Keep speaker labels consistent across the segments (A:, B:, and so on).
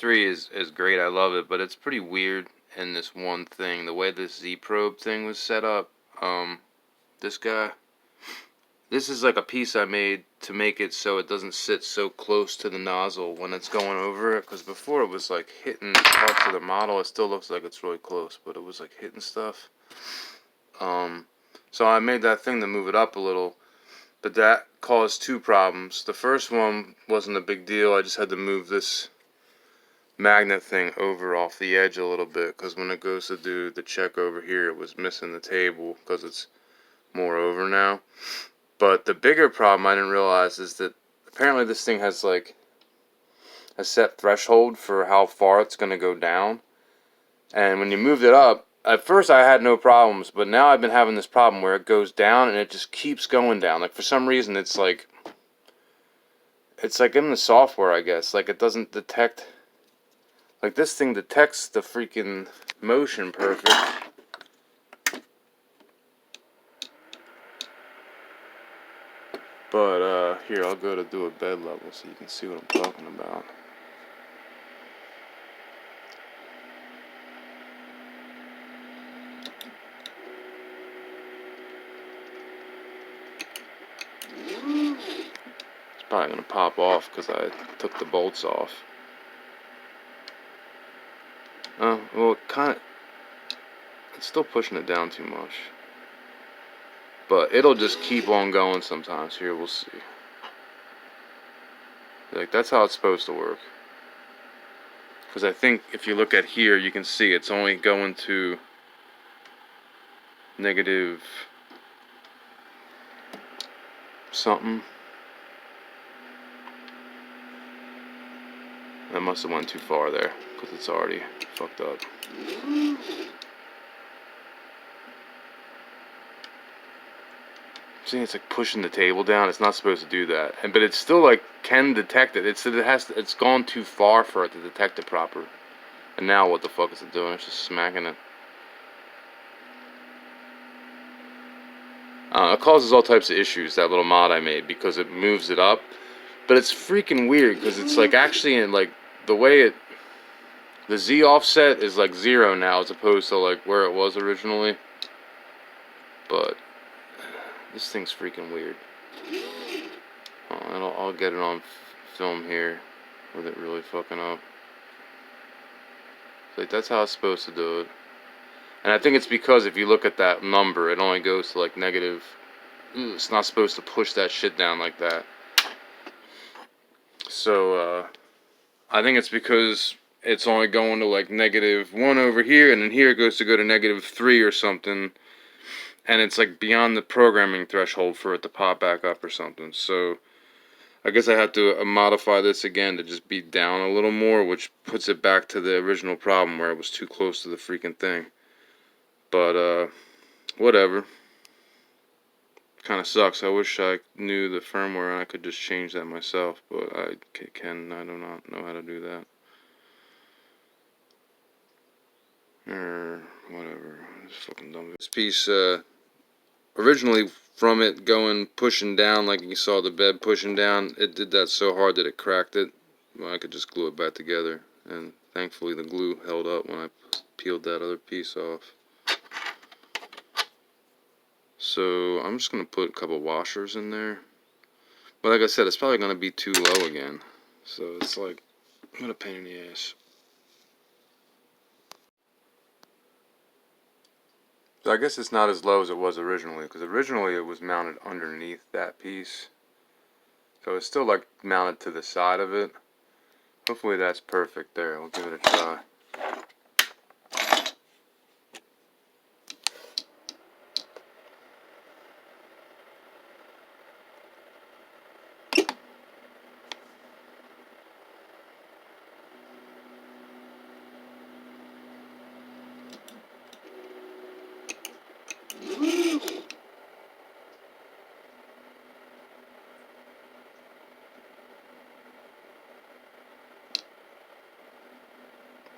A: 3 is great. I love it, but it's pretty weird in this one thing. The way this Z-probe thing was set up. This guy. This is like a piece I made to make it so it doesn't sit so close to the nozzle when it's going over it. Because before it was like hitting parts of the model. It still looks like it's really close, but it was like hitting stuff. So I made that thing to move it up a little. But that caused two problems. The first one wasn't a big deal. I just had to move this magnet thing over off the edge a little bit. Because when it goes to do the check over here, it was missing the table. Because it's more over now. But the bigger problem I didn't realize is that apparently this thing has like a set threshold for how far it's going to go down. And when you moved it up, at first I had no problems, but now I've been having this problem where it goes down and it just keeps going down. Like for some reason it's like in the software, I guess. Like it doesn't detect, like this thing detects the freaking motion perfect. But here, I'll go to do a bed level so you can see what I'm talking about. It's probably going to pop off because I took the bolts off. Oh, well, it's still pushing it down too much. But it'll just keep on going sometimes. Here, we'll see. Like, that's how it's supposed to work. Because I think if you look at here, you can see it's only going to negative something. I must have went too far there because it's already fucked up. See, it's like pushing the table down. It's not supposed to do that, but it's still like can detect it. It's gone too far for it to detect it proper. And now what the fuck is it doing? It's just smacking it. It causes all types of issues, that little mod I made, because it moves it up. But it's freaking weird because it's like actually in like the way the Z offset is like 0 now as opposed to like where it was originally. But this thing's freaking weird. And I'll get it on film here with it really fucking up. Like that's how it's supposed to do it. And I think it's because if you look at that number, it only goes to like negative. It's not supposed to push that shit down like that. So I think it's because it's only going to like -1 over here, and then here it goes to go to -3 or something. And it's like beyond the programming threshold for it to pop back up or something. So I guess I have to modify this again to just be down a little more, which puts it back to the original problem where it was too close to the freaking thing. But whatever. Kind of sucks. I wish I knew the firmware and I could just change that myself, but I do not know how to do that. Or whatever. It's fucking dumb. This piece, originally from it pushing down, like you saw the bed pushing down, it did that so hard that it cracked it. Well, I could just glue it back together, and thankfully the glue held up when I peeled that other piece off. So I'm just going to put a couple washers in there. But like I said, it's probably going to be too low again. So it's like, what a pain in the ass. So I guess it's not as low as it was originally, because originally it was mounted underneath that piece. So it's still like mounted to the side of it. Hopefully that's perfect there. We'll give it a try.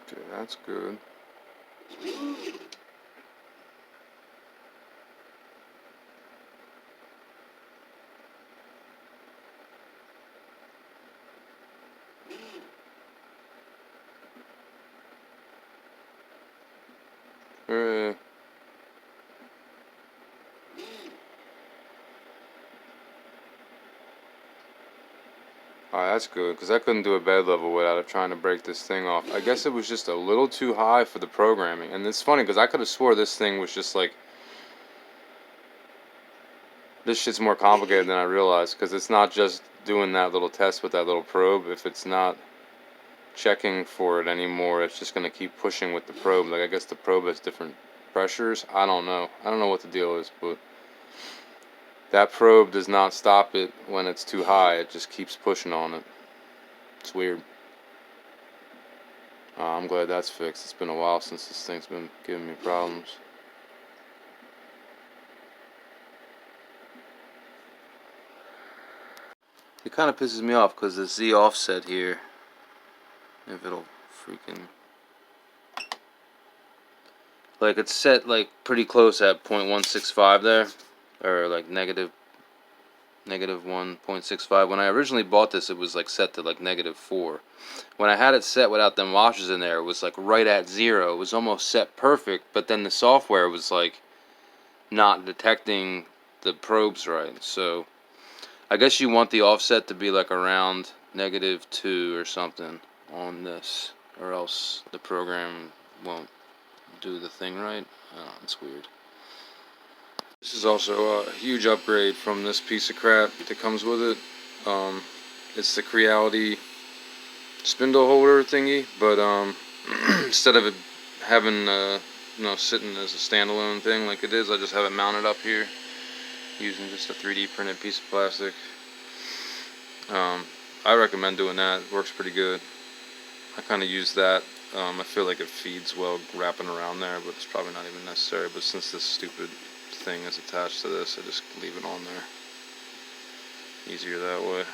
A: Okay, that's good. Alright, that's good, because I couldn't do a bed level without it trying to break this thing off. I guess it was just a little too high for the programming. And it's funny, because I could have swore this thing was just like, this shit's more complicated than I realized, because it's not just doing that little test with that little probe. If it's not checking for it anymore, it's just going to keep pushing with the probe. Like, I guess the probe has different pressures. I don't know what the deal is, but that probe does not stop it when it's too high. It just keeps pushing on it. It's weird. I'm glad that's fixed. It's been a while since this thing's been giving me problems. It kind of pisses me off because the Z offset here, if it'll freaking, like, it's set like pretty close at 0.165 there, or like negative 1.65. When I originally bought this, it was like set to like -4. When I had it set without them washers in there, it was like right at 0. It was almost set perfect, but then the software was like not detecting the probes right. So I guess you want the offset to be like around -2 or something on this, or else the program won't do the thing right. It's weird. This is also a huge upgrade from this piece of crap that comes with it. It's the Creality spindle holder thingy, but instead of it having sitting as a standalone thing like it is, I just have it mounted up here using just a 3D printed piece of plastic. I recommend doing that. It works pretty good. I kind of use that. I feel like it feeds well wrapping around there, but it's probably not even necessary. But since this stupid thing is attached to this, I just leave it on there. Easier that way.